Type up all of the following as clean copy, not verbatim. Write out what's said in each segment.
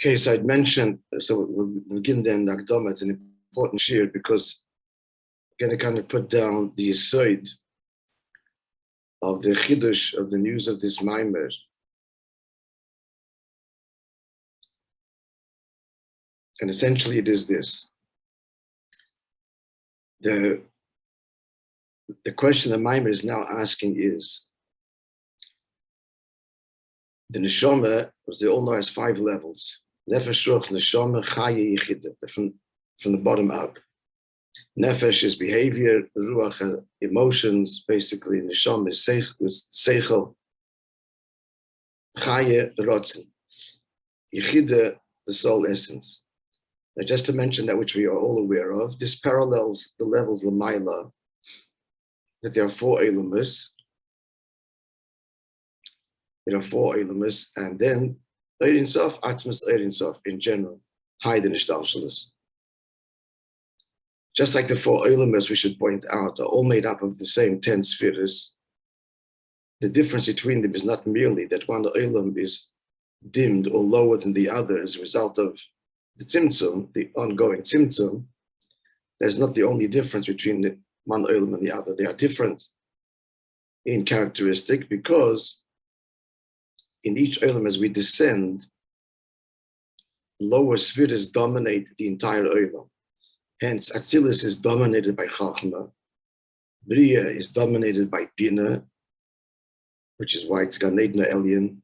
Okay, so I'd mentioned, so we'll begin then, Akdama. It's an important shir because we're going to kind of put down the aside of the chidush of the news of this maamer. And essentially it is this. The question the maamer is now asking is, the NESHAMA, as they all know, has 5 levels. Nefesh, ruach, NESHAMA, chaya, yichida, from the bottom up. Nefesh is behavior, ruach, emotions, basically. NESHAMA is seichel, chaya, rotzen. Yichida, the soul essence. Now, just to mention that which we are all aware of, this parallels the levels l'mayla, that there are 4 elumus. There are 4 elumus, and then Ein Sof, Atzmas Ein Sof in general, hide in Ishtalshalos. Just like the 4 elumus, we should point out, are all made up of the same 10 spheres. The difference between them is not merely that one elum is dimmed or lower than the other as a result of the tzimtzum, the ongoing tzimtzum. There's not the only difference between the one elum and the other. They are different in characteristic because in each elam, as we descend, lower spheres dominate the entire elam. Hence, Atzilus is dominated by Chachma, Bria is dominated by Bina, which is why it's Gan Eden Elyon.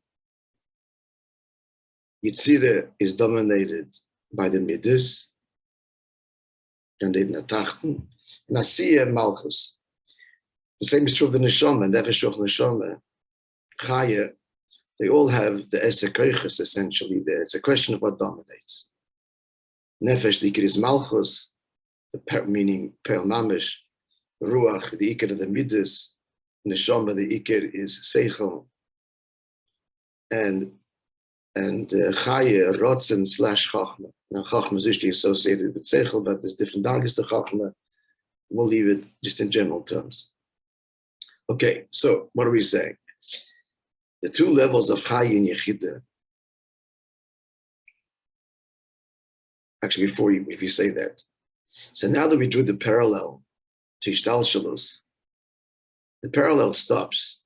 Yitzira is dominated by the Midas, Gan Eden Tachten, and Asiya Malchus. The same is true of the NESHAMA, Nefesh, ruach, NESHAMA, Chaya. They all have the Eser Koiches essentially there. It's a question of what dominates. Nefesh, the Iker is Malchus, meaning Pe'el Mamish, Ruach, the Iker of the Midas, NESHAMA, the Iker is Seichel, and Chaya, Rotzen / Chachma. Now, Chachma is usually associated with Seichel, but there's different dargis to Chachma. We'll leave it just in general terms. Okay, so what are we saying? The 2 levels of Chaya and Yechida. Actually, if you say that. So now that we drew the parallel to Ishtalshalos, the parallel stops.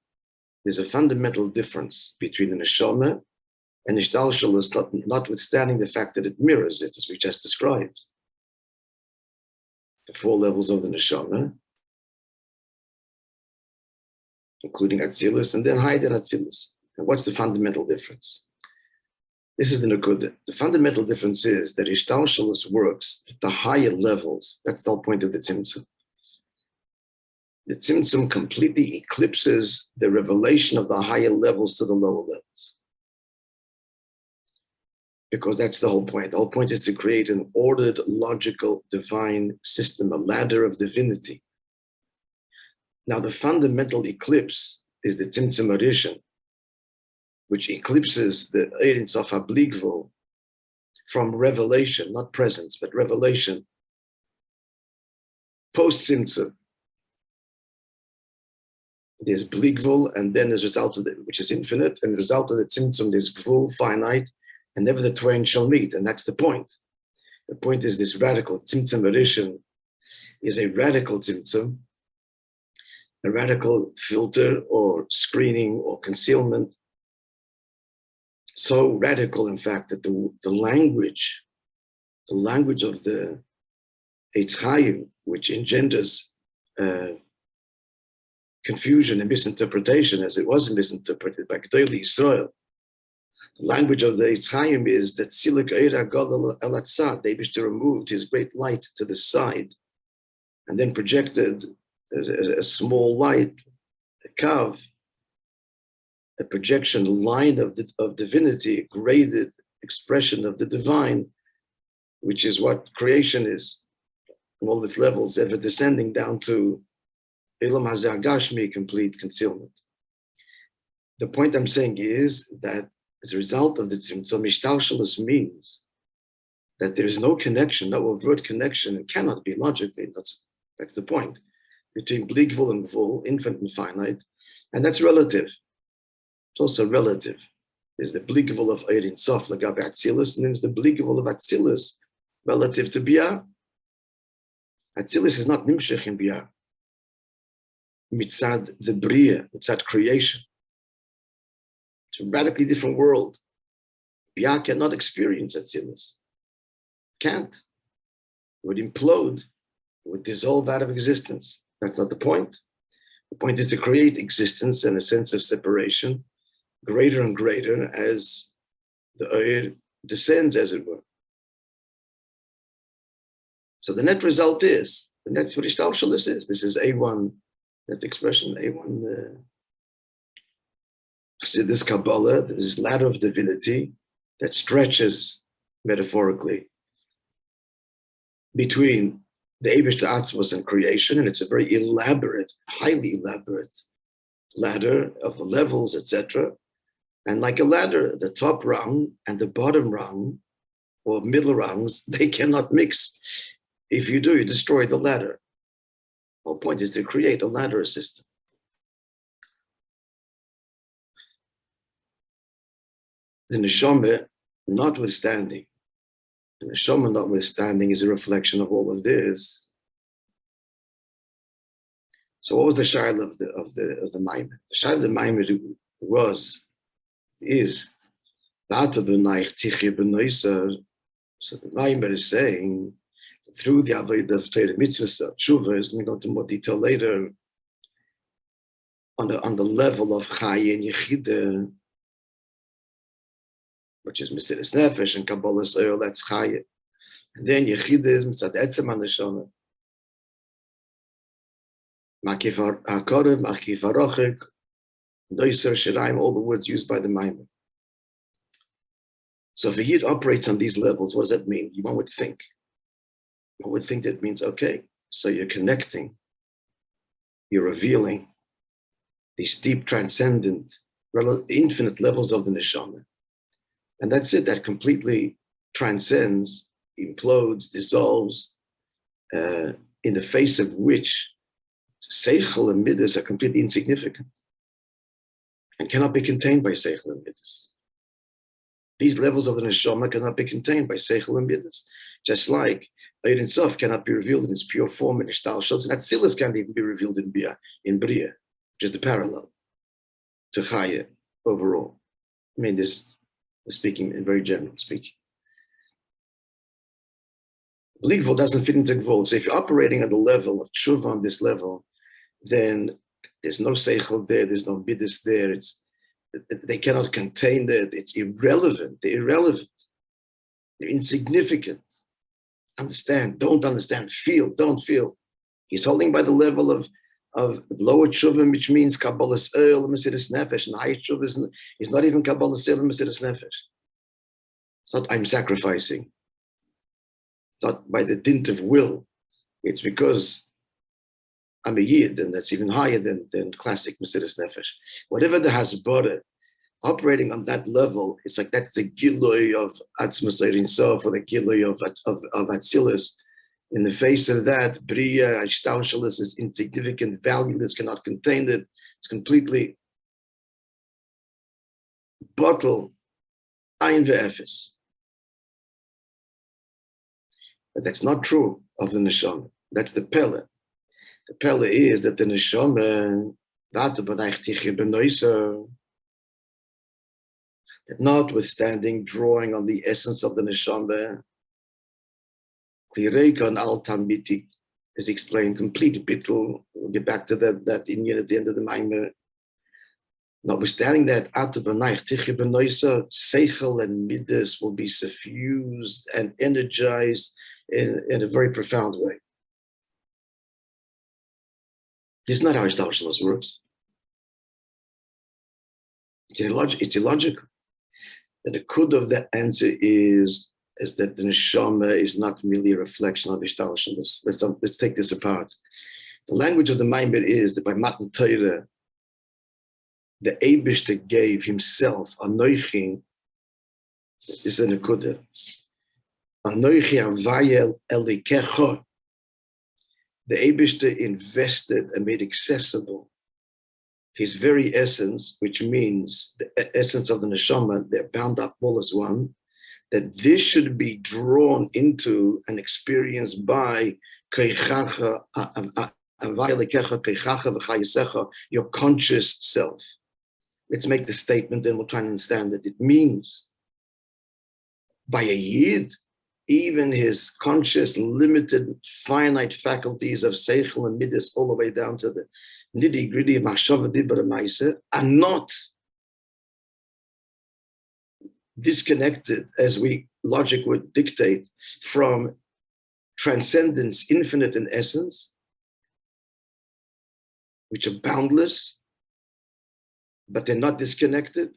There's a fundamental difference between the NESHAMA and Ishtalshalos, notwithstanding the fact that it mirrors it, as we just described. The 4 levels of the NESHAMA, including Atzilus, and then hide in Atzilus. And what's the fundamental difference? This is the Nakuda. The fundamental difference is that Ishtalshalos works at the higher levels. That's the whole point of the Tzimtzum. The Tzimtzum completely eclipses the revelation of the higher levels to the lower levels. Because that's the whole point. The whole point is to create an ordered, logical, divine system, a ladder of divinity. Now, the fundamental eclipse is the Tzimtzum Arishan, which eclipses the Ein Sof HaBligvul from revelation, not presence, but revelation, post-Tzimtzum. There's Bligvul, and then as a result of it, which is infinite, and the result of the Tzimtzum, there's Gvul, finite, and never the twain shall meet, and that's the point. The point is this radical Tzimtzum Arishan is a radical Tzimtzum, a radical filter or screening or concealment, so radical, in fact, that the language of the Eitz Chaim, which engenders confusion and misinterpretation, as it was misinterpreted by G'dayli Yisrael, the language of the Eitz Chaim is that Silik Eira Gadol El Atzad, they wish to remove his great light to the side, and then projected a small light, a kav, a projection, a line of divinity, a graded expression of the divine, which is what creation is, in all of its levels, ever descending down to Elam Hazeh Agashmi, complete concealment. The point I'm saying is that as a result of the Tzimtzum, Ishtalshalos means that there is no connection, no overt connection, and cannot be logically, that's the point, between Bligvul and Gvul, infinite and finite, and that's relative. It's also relative. There's the bligavul of Ein Sof Lagabe Atzilus, and then there's the bligavul of Atzilus relative to Biyah. Atzilus is not nimshech in Biyah. Mitzad the Bria, mitzad creation. It's a radically different world. Biyah cannot experience Atzilus. Can't. It would implode. It would dissolve out of existence. That's not the point. The point is to create existence and a sense of separation, greater and greater as the Oyer descends, as it were. So the net result is, and that's what Ishtalshalis is. This is A1, that expression, A1, this Kabbalah, this ladder of divinity that stretches metaphorically between the Eibush to Atzmos and creation, and it's a very elaborate, highly elaborate ladder of levels, etc. And like a ladder, the top rung and the bottom rung, or middle rungs, they cannot mix. If you do, you destroy the ladder. The whole point is to create a ladder system. The neshama, notwithstanding, the neshama notwithstanding is a reflection of all of this. So what was the shaila of the Maimon? The shaila of the Maimon is so the Maimon is saying through the avodah of Torah mitzvah tshuva, is going to go into more detail later on the level of chaya and yechida, which is Mesiras Nefesh and Kabbalah Soil, that's chaya. And then yechida is mitzad etzem haneshama. Makif hakorev, makif harochek, doiser shiraim, all the words used by the Maimon. So if a yid operates on these levels, what does that mean? One would think. One would think that means, okay, so you're connecting, you're revealing these deep, transcendent, infinite levels of the neshama. And that's it, that completely transcends, implodes, dissolves, in the face of which seichel and midas are completely insignificant and cannot be contained by seichel and midas. These levels of the neshama cannot be contained by seichel and midas. Just like Ein itself cannot be revealed in its pure form in Ishtalshalis, and Atzilus can't even be revealed in Bria, which is the parallel to Chaya overall. I mean, this is speaking in very general speaking. Gvul doesn't fit into Gvul. So if you're operating at the level of tshuva on this level, then there's no seichel there, there's no midas there. They cannot contain that. It's irrelevant. They're irrelevant. They're insignificant. Understand, don't understand, feel, don't feel. He's holding by the level of lower tshuva, which means Kabbalah Seil, Mesiras Nefesh, and high tshuva is not even Kabbalah Seil, Mesiras Nefesh. It's not I'm sacrificing. It's not by the dint of will. It's because I'm a yid, and that's even higher than classic Mesiras Nefesh. Whatever the hasbara, operating on that level, it's like that's the gilui of Atzmos Ein Sof, or the gilui of Atzilus. In the face of that, Bria, Ishtalshalis is insignificant, valueless, cannot contain it. It's completely bottle, ayin ve'efes. But that's not true of the neshama. That's the pele. The pele is that the neshama, that notwithstanding drawing on the essence of the neshama, klireka and al tamiti is explained, complete bittul. We'll get back to that Indian at the end of the Maimon. Notwithstanding that, seichel and midas will be suffused and energized in a very profound way. This is not how Ishtalshalis works. It's illogical. The kud of the answer is that the neshama is not merely a reflection of Ishtalshalis. Let's take this apart. The language of the Maimon is that by Matan Torah, the Eibishter gave himself, Anoichi, this is a nekuda, Anoichi avayel elikecho. The Eibishter invested and made accessible his very essence, which means the essence of the neshama, they're bound up all as one, that this should be drawn into and experienced by your conscious self. Let's make the statement, then we'll try and understand that it means by a yid, even his conscious, limited, finite faculties of seichel and midas, all the way down to the nitty-gritty of machshava dibur ma'aseh, are not disconnected, as logic would dictate, from transcendence, infinite in essence, which are boundless, but they're not disconnected,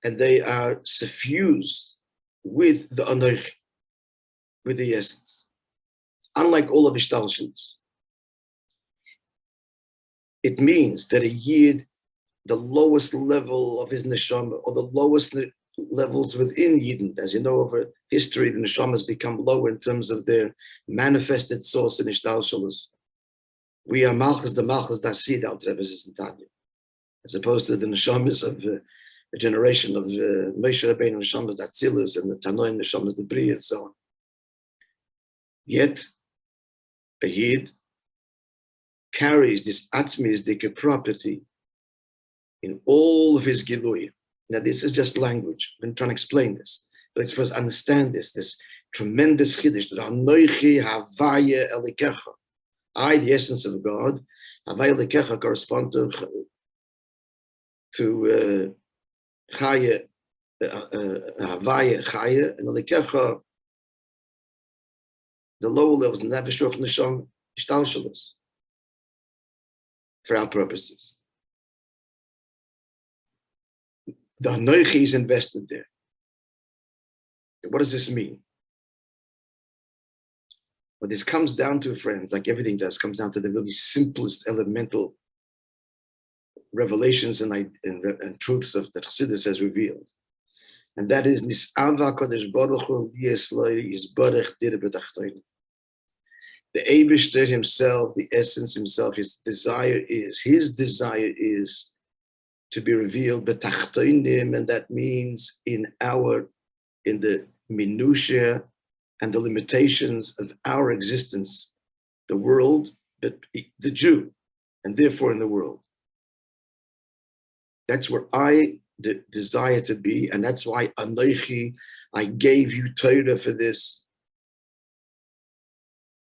and they are suffused with the anochi, with the essence. Unlike all of ishtalshelus, it means that a yid, the lowest level of his neshama, or the lowest levels within Yidden, as you know, over history, the neshama has become lower in terms of their manifested source in ishtalshelus. We are malchus dasid al treves in Tanya, as opposed to the neshamas of the generation of Moishe Rabbeinu neshamas datzilus and the Tanoim neshamas the Bri and so on. Yet, a Yid carries this atzmizdike property in all of his gilui. Now, this is just language. I've been trying to explain this. But let's first understand this tremendous chiddush, that anochi havaya elikecha. I, the essence of God, havaya elikecha correspond to chaya, havaya chaya, and elikecha, the lower levels, nefesh ruach neshama ishtalshelus, for our purposes. The anochi is invested there. What does this mean? What this comes down to, friends, like everything does, comes down to the really simplest elemental revelations and truths of that Chassidus has revealed. And that is Nis'ava Kodesh Baruch Hu Yesloi Yisbarech Dir B'Tachtoinu. The Eibishter himself, the essence himself, his desire is to be revealed B'Tachtoinim, and that means in the minutiae and the limitations of our existence, the world, but the Jew, and therefore in the world. That's where I desire to be, and that's why Anochi, I gave you Torah for this.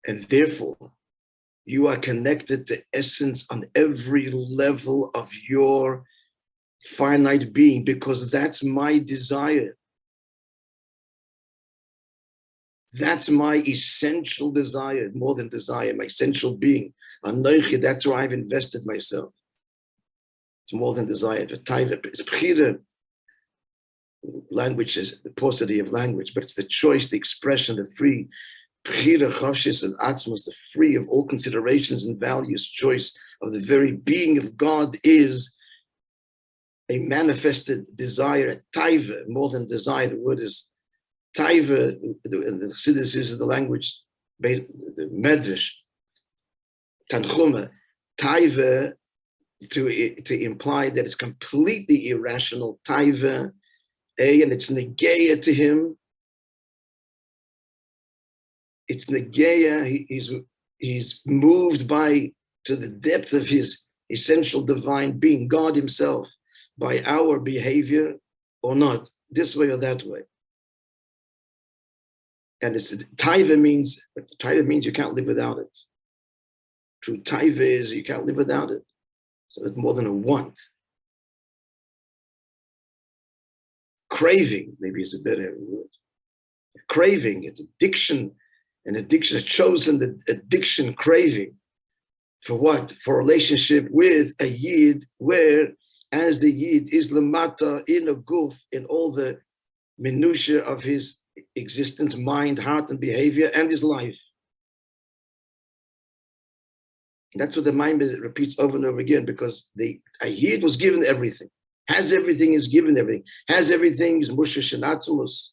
And therefore, you are connected to essence on every level of your finite being, because that's my desire. That's my essential desire, more than desire, my essential being. Anochi, that's where I've invested myself. It's more than desire. It's b'chira. Language is the paucity of language, but it's the choice, the expression, the free b'chira chavshis and atzmos, the free of all considerations and values, choice of the very being of God is a manifested desire, a taiva, more than desire. The word is taiva. The Chassidus uses the language, the medrash, tanchuma, taiva, to imply that it's completely irrational, taiva, and it's negeya to him. It's negeya. He's moved to the depth of his essential divine being, God himself, by our behavior or not, this way or that way. And it's taiva means you can't live without it. True taiva is you can't live without it. So it's more than a want. Craving, maybe is a better word. Craving, an addiction, a chosen addiction, craving. For what? For a relationship with a yid, where as the yid is lamata in a guf, in all the minutiae of his existence, mind, heart, and behavior, and his life. That's what the Maimon repeats over and over again, because a yid was given everything. Has everything is given everything. Has everything is Moishe Shenatzulus.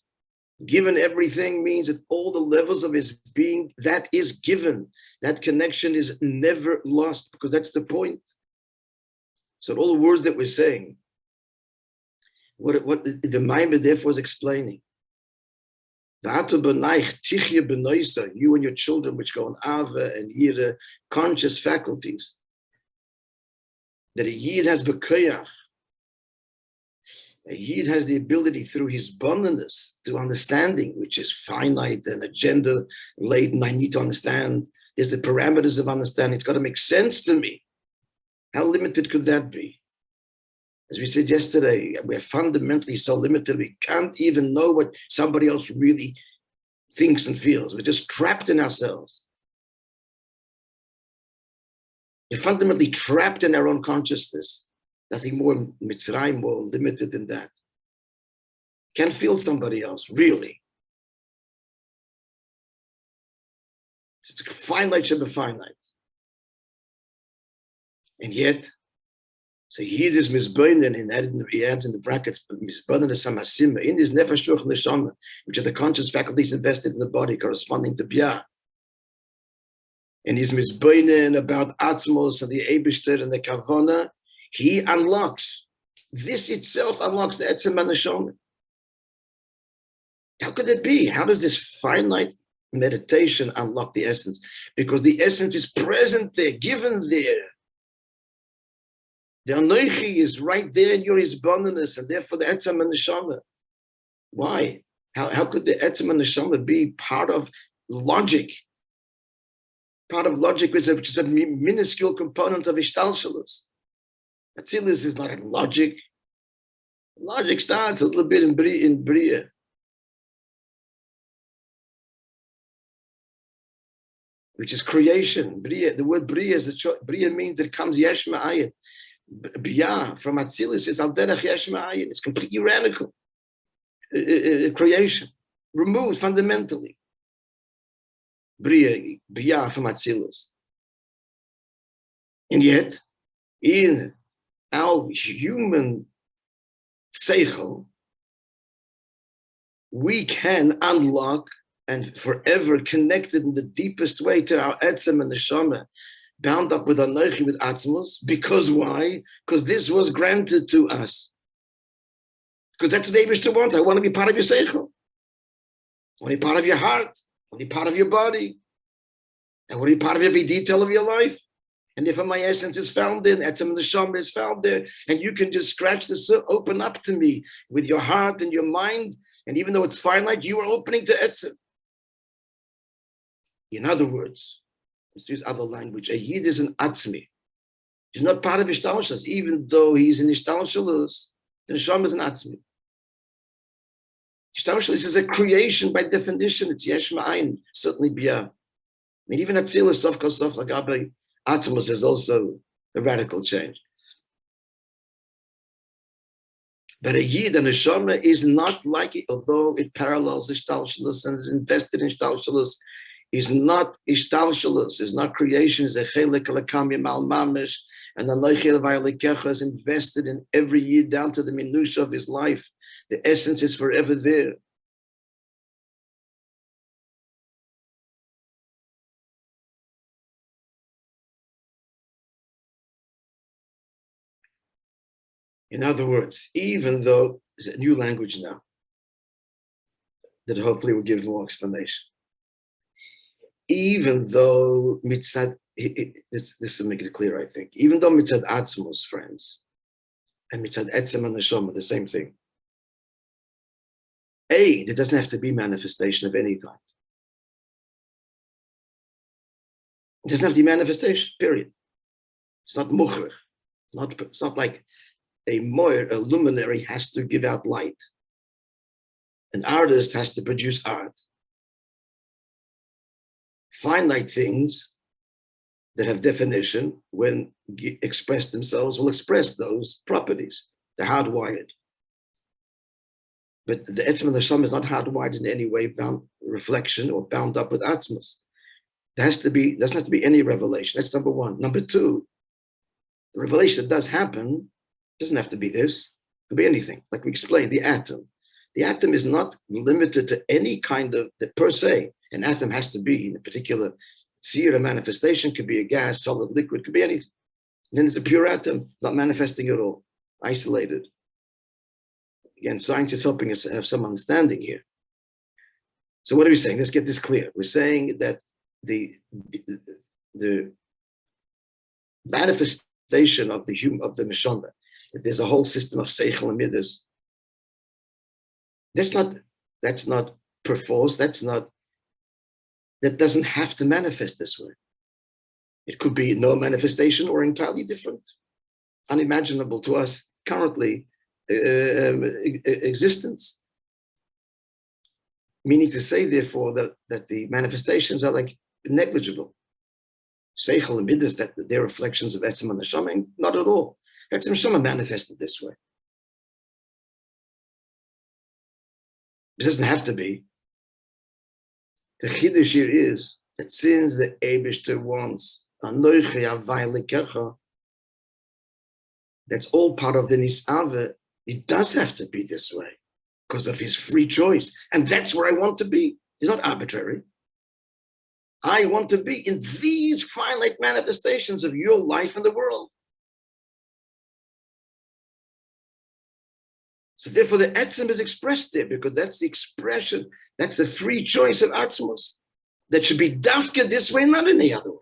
Given everything means that all the levels of his being, that is given. That connection is never lost, because that's the point. So all the words that we're saying, what the Maimon therefore is explaining. You and your children, which go on Ava and Yira, conscious faculties, that a Yid has Bekoyach. A Yid has the ability through his abundance, through understanding, which is finite and agenda laden. I need to understand. There's the parameters of understanding. It's got to make sense to me. How limited could that be? As we said yesterday, we're fundamentally so limited, we can't even know what somebody else really thinks and feels. We're just trapped in ourselves. We're fundamentally trapped in our own consciousness. Nothing more Mitzrayim, more limited than that. Can't feel somebody else, really. It's finite should be finite. And yet, so Yid is misbeinen, and he adds in the brackets, misbeinen is samasim, in his nefesh ruach neshama, which are the conscious faculties invested in the body, corresponding to bia. And he's misbeinen about atzmos and the eibishter and the kavana. He unlocks. This itself unlocks the etzem and neshama. How could it be? How does this finite meditation unlock the essence? Because the essence is present there, given there. The Anoichi is right there in your abundance, and therefore the Etzem and Neshama. Why? How could the Etzem and Neshama be part of logic? Part of logic, which is a minuscule component of Ishtalshalus. Atzilus is not like logic. Logic starts a little bit in Bria. Which is creation. Bria, the word Bria is Bria means that it comes Yesh Ma'ayin. Bia from Atzilus is al derech yesh ma'ayin. It's completely radical creation, removed fundamentally. Bia from Atzilus, and yet in our human seichel, we can unlock and forever connected in the deepest way to our etzem and neshama, bound up with Anochi, with Atzmos. Because why? Because this was granted to us. Because that's what the Eibishter wants. I want to be part of your seichel. I want to be part of your heart. I want to be part of your body. I want to be part of every detail of your life. And if my essence is found in, Etzem Neshama is found there, and you can just scratch this, open up to me with your heart and your mind, and even though it's finite, you are opening to Etzem. In other words, let's use other language. A Yid is an Atzmi. He's not part of Ishtalshalus. Even though he's in Ishtalshalus, the Neshama is an Atzmi. Ishtalshalus is a creation by definition. It's Yesh Ma'ayin, certainly Bia. And even Atzilus, Sof Kol Sof Lagabe, Atzmos is also a radical change. But a Yid, a Neshama, is not like it, although it parallels Ishtalshalus and is invested in Ishtalshalus, is not Ishtalshalus, is not creation, is a Chelek Alakam Yamal Mamish, and the Noichel Vayalikecha is invested in every Yid down to the minutiae of his life. The essence is forever there. In other words, even though there's a new language now that hopefully will give more explanation. Even though mitzad, this will make it clear, I think. Even though mitzad atzmos, friends, and mitzad etzem and neshama, the same thing. There doesn't have to be manifestation of any kind. It doesn't have to be manifestation, period. It's not mukhrich. It's not like a luminary has to give out light. An artist has to produce art. Finite things that have definition, when express themselves, will express those properties. They're hardwired. But the Etzem and the Neshama is not hardwired in any way, bound reflection or bound up with Atzmos. Doesn't have to be any revelation. That's number one. Number two, the revelation that does happen doesn't have to be this. It could be anything. Like we explained, the atom. The atom is not limited to any kind of, per se. An atom has to be in a particular sphere of manifestation, could be a gas, solid, liquid, could be anything. And then there's a pure atom, not manifesting at all, isolated. Again, science is helping us have some understanding here. So what are we saying? Let's get this clear. We're saying that the manifestation of the neshama, that there's a whole system of seichel and midas. That's not perforce. That doesn't have to manifest this way. It could be no manifestation or entirely different, unimaginable to us currently existence. Meaning to say, therefore, that the manifestations are like negligible. Seichel and midas, that they're reflections of etzem and neshama, not at all. Etzem and neshama manifested this way. It doesn't have to be. The chiddush here is that since the Eibishter wants anoichi havai lekecha, that's all part of the nisave. It does have to be this way because of his free choice, and that's where I want to be. It's not arbitrary. I want to be in these finite manifestations of your life in the world. So therefore the etzem is expressed there because that's the expression, that's the free choice of atzmos that should be dafka this way, not any other way.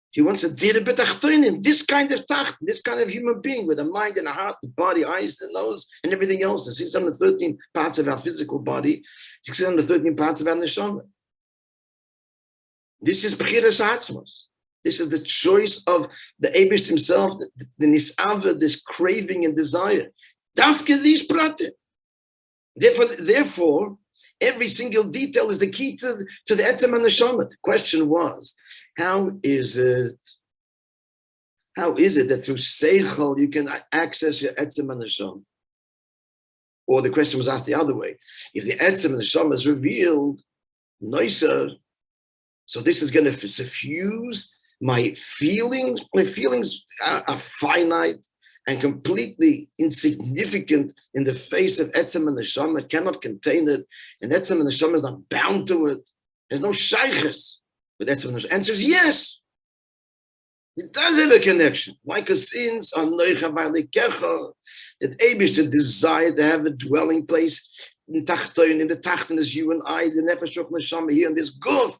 He wants a dira b'tachtonim, this kind of tacht, this kind of human being with a mind and a heart, the body, eyes, the nose, and everything else. The 613 parts of our physical body, 613 parts of our neshama. This is b'chiras atzmos. This is the choice of the Eibush himself, the nisava, this craving and desire. Dafke these prate. Therefore, every single detail is the key to the etzem and the neshama. The question was, how is it that through seichel you can access your etzem and neshama? Or the question was asked the other way: if the etzem and neshama is revealed, nicer, so this is going to suffuse my feelings. My feelings are finite and completely insignificant in the face of etzem and neshama. It cannot contain it, and etzem and neshama is not bound to it. There's no shaykhs with etzem and neshama. Answer is yes. It does have a connection. Why? Because since that Eibush, the desire to have a dwelling place in the tachton is you and I, the nefesh of neshama here in this guf.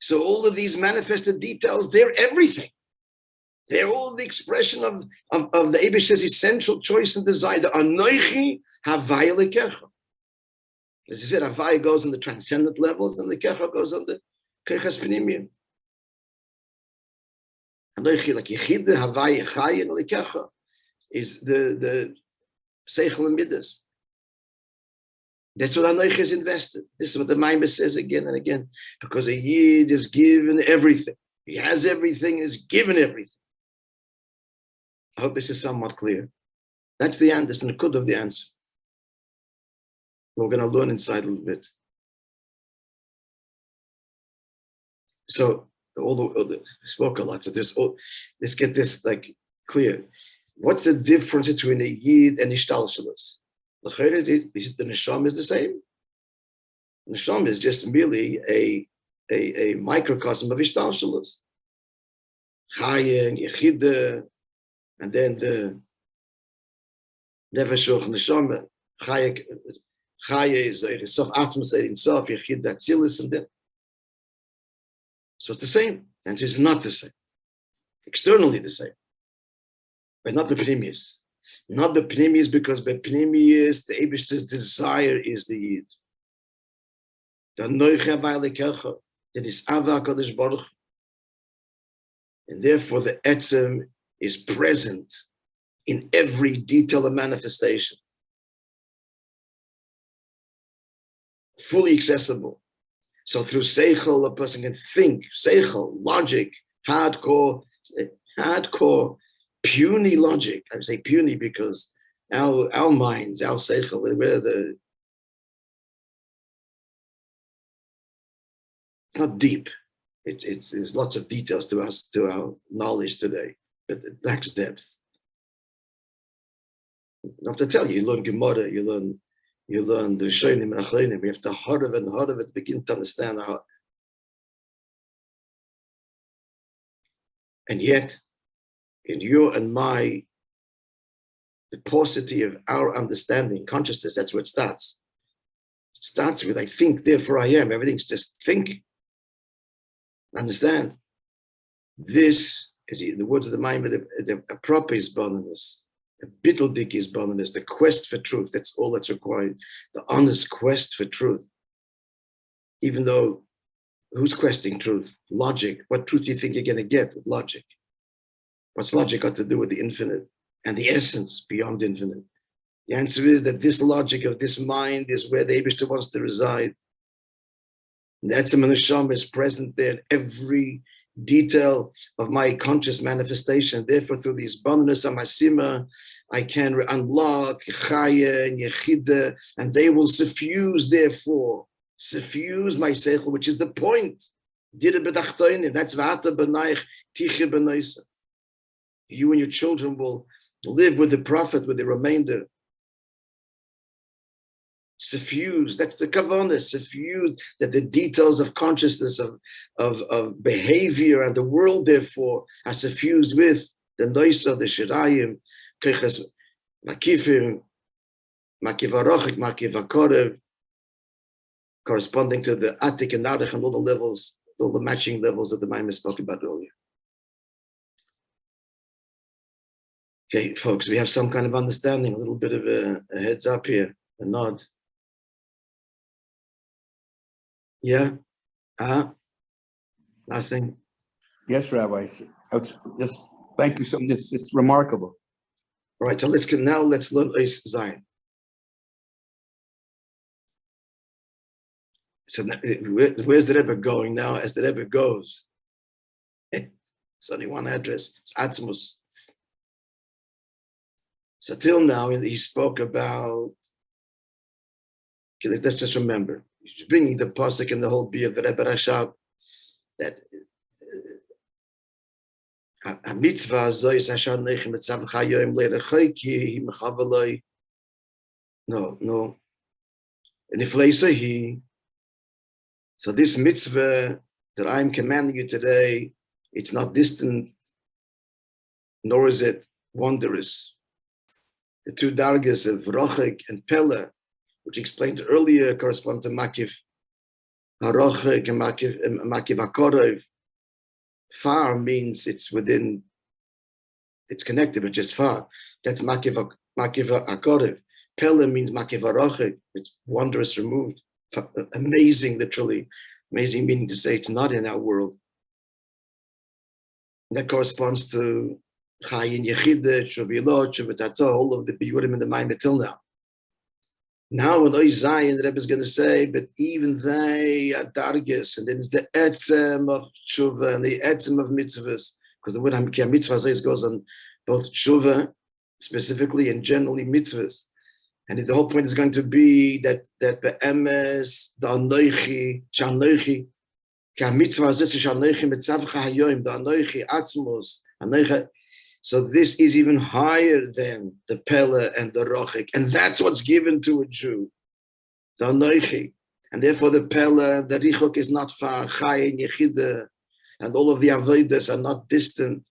So all of these manifested details, they're everything. They're all the expression of the Eibish's essential choice and desire. The anoichi havai lekecha. As I said, havai goes on the transcendent levels, and lekecha goes on the keches pnimiyim. Anoichi like yechida, havai echai, and lekecha is the seichel and midas. That's what Anoich is invested. This is what the Maimah says again and again. Because a Yid is given everything. He has everything, is given everything. I hope this is somewhat clear. That's the answer, the kud of the answer. We're going to learn inside a little bit. So, we spoke a lot. So let's get this clear. What's the difference between a Yid and Ishtalshalos? The neshama is the same. The neshama is just merely a microcosm of ishtalshalos. Chaya and yechida, and then the nefesh neshama. Chaya is sof atmos in sof yechida atzilis, and then so it's the same. And it's not the same. Externally the same, but not the pnimius. Not the pnimius, because the pnimius, the Eibishter's desire is the Yid. The noicha ba'alekecha, that is Ava HaKadosh Baruch. And therefore the etzem is present in every detail of manifestation. Fully accessible. So through seichel, a person can think, seichel, logic, hardcore, puny logic. I say puny because our minds, our seichel, it's not deep. There's lots of details to our knowledge today, but it lacks depth. I have to tell you, you learn Gemara, you learn the Rishonim and Achronim. We have to heart of it, begin to understand And yet, in your and my, the paucity of our understanding, consciousness, that's where it starts. It starts with, I think, therefore I am. Everything's just thinking. Understand? This is the words of the mind, the proper is bonus. The bitteldik is bonus, the quest for truth. That's all that's required. The honest quest for truth. Even though, who's questing truth? Logic. What truth do you think you're going to get with logic? What's logic got to do with the infinite and the essence beyond infinite? The answer is that this logic of this mind is where the Eibishter wants to reside. And the Etzem and NESHAMA is present there in every detail of my conscious manifestation. Therefore, through these bonus amasima, I can unlock chaya and yechida, and they will suffuse, therefore, suffuse my seichel, which is the point. That's v'ata b'naich tiche b'noisa. You and your children will live with the prophet, with the remainder. Suffuse, that's the kavanah, suffuse, that the details of consciousness, of behavior and the world, therefore, are suffused with the noisa, the shirayim, keches makifim, makivarochik, makivakorev, corresponding to the atik and narich and all the levels, all the matching levels that the Maimon spoke about earlier. Okay, folks, we have some kind of understanding, a little bit of a heads up here, a nod. Yeah? Nothing? Yes, Rabbi. Just thank you so much. It's remarkable. All right, so let's learn Eis Zayin. So where's the Rebbe going now as the Rebbe goes? It's only one address. It's Atzmus. So till now, he spoke about, okay, let's just remember, he's bringing the pasuk and the whole bee of the Rebbe Rashab, that a mitzvah zois asher nechem etzav chayoim le'rechoiki mechavaloi. No. And if he, so this mitzvah that I'm commanding you today, it's not distant, nor is it wondrous. The two dargas of Rochek and Pella, which explained earlier, correspond to Makif Harochek and Makif Akorov. Far means it's within, it's connected, but just far. That's Makif Akorov. Pella means Makif Harochek, it's wondrous, removed. Amazing, literally. Amazing meaning to say it's not in our world. And that corresponds to Chayin Yechida, Shuvilot, Shuvitato, all of the Biyurim in the Maimon till now. Now in Ois Zayin, the Rebbe is going to say, but even they are dargis, and then it's the etzem of tshuva and the etzem of mitzvahs, because the word mitzvahs goes on both tshuva specifically and generally mitzvahs. And the whole point is going to be that be'emes, the anoichi, shanoichi, ka mitzvah zeh shanoichi mitzavcha hayoim, the anoichi atzmos, anoichi. So this is even higher than the Pella and the Rochik, and that's what's given to a Jew, the Anoichi. And therefore the Pella, the Richok is not far, Chai and Yechida, and all of the Avodas are not distant,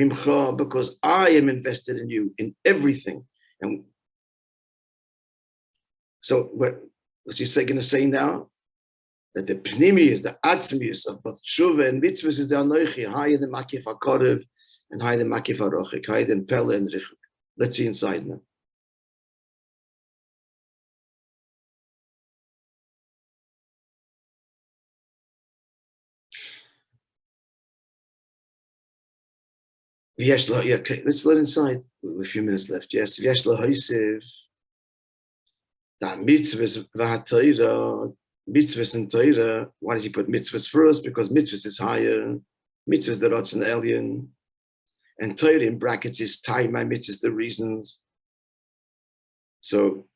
Mimcha, because I am invested in you, in everything. And so what's he going to say now? That the Pnimius, the Atzmius of both Tshuva and Mitzvahs is the Anoichi, higher than Makif HaKorev, and higher than Makif HaRochik, higher than Pella and Richuk. Let's see inside now. Okay, let's learn inside. A few minutes left. Yes, V'yesh lo hoisiv, that mitzvahs v'ha'torah, mitzvahs and Torah. Why does he put mitzvahs first? Because mitzvahs is higher. Mitzvahs the rots and alien. And Torah in brackets is time, my mitzvahs, the reasons. So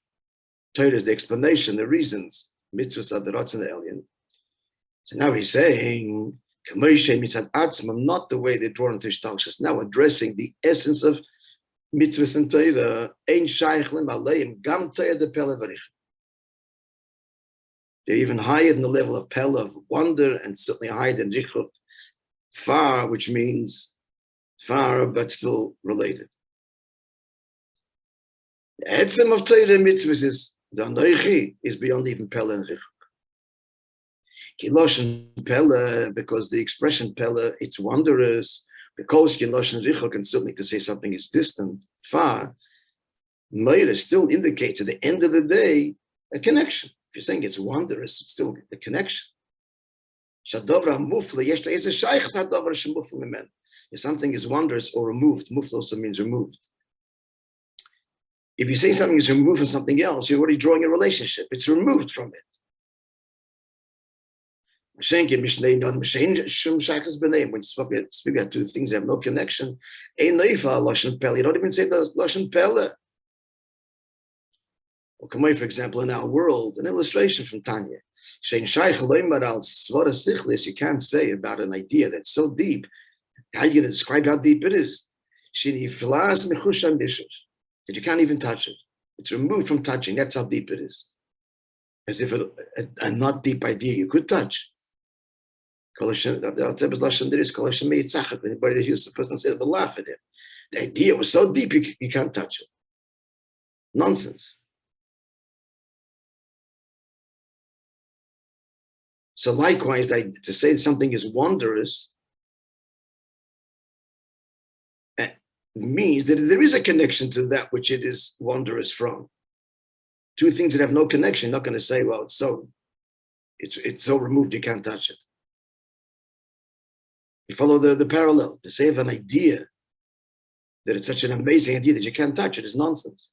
Torah is the explanation, the reasons. Mitzvahs are the rots and the alien. So now he's saying, Moishe mitzad atzmam, not the way they're drawn into Shtalshus, now addressing the essence of mitzvahs and Torah, ein shaykh lim aleim, gam Torah de Pella v'rich. They're even higher than the level of Pella, of wonder, and certainly higher than Richuk, far, which means far but still related. The etzem of Torah mitzvahs is the anoichi is beyond even pella and richuk. Kiloshen pella, because the expression pella, it's wondrous. Because kiloshen richuk, and certainly to say something is distant, far, Meira still indicates at the end of the day a connection. If you're saying it's wondrous, it's still a connection. If something is wondrous or removed, mufla also means removed. If you say something is removed from something else, you're already drawing a relationship. It's removed from it. When you speak about two things that have no connection, you don't even say the lashon pella. Or for example, in our world, an illustration from Tanya. You can't say about an idea that's so deep. How are you going to describe how deep it is? That you can't even touch it. It's removed from touching. That's how deep it is. As if a not deep idea you could touch. Anybody that hears the person say, but laugh at him. The idea was so deep you can't touch it. Nonsense. So likewise, to say something is wondrous means that there is a connection to that which it is wondrous from. Two things that have no connection, you're not going to say, well, it's so removed you can't touch it. You follow the parallel. To say of an idea that it's such an amazing idea that you can't touch it is nonsense.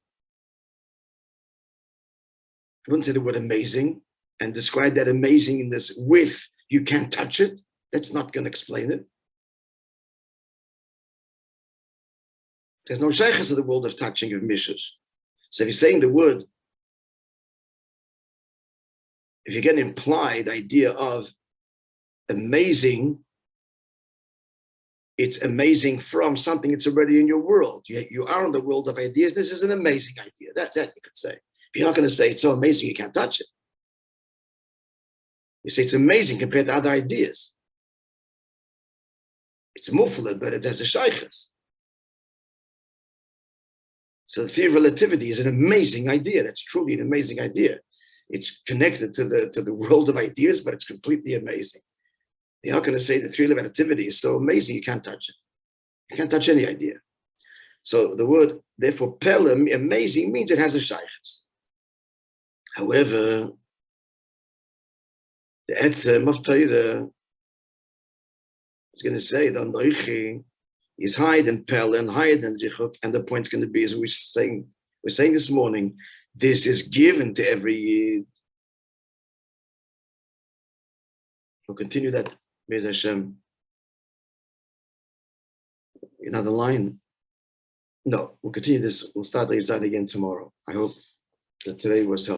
I wouldn't say the word amazing and describe that amazingness with you can't touch it. That's not going to explain it. There's no shaykhs of the world of touching of mishas. So if you're saying the word, if you get an implied idea of amazing, it's amazing from something that's already in your world. You are in the world of ideas. This is an amazing idea. That you could say. But you're not going to say it's so amazing you can't touch it. You say it's amazing compared to other ideas. It's mufla, but it has a shaykhs. So the theory of relativity is an amazing idea. That's truly an amazing idea. It's connected to the world of ideas, but it's completely amazing. You're not going to say the theory of relativity is so amazing you can't touch it. You can't touch any idea. So the word, therefore, pelem, amazing, means it has a shaykhs. However, the etzem of Torah is going to say the anoichi is higher than pel and higher than richuk, and the point's going to be, as we're saying this morning, this is given to every yid. We'll continue that, Be'ez Hashem. Another line? No, we'll continue this. We'll start Leizad again tomorrow. I hope that today was helpful.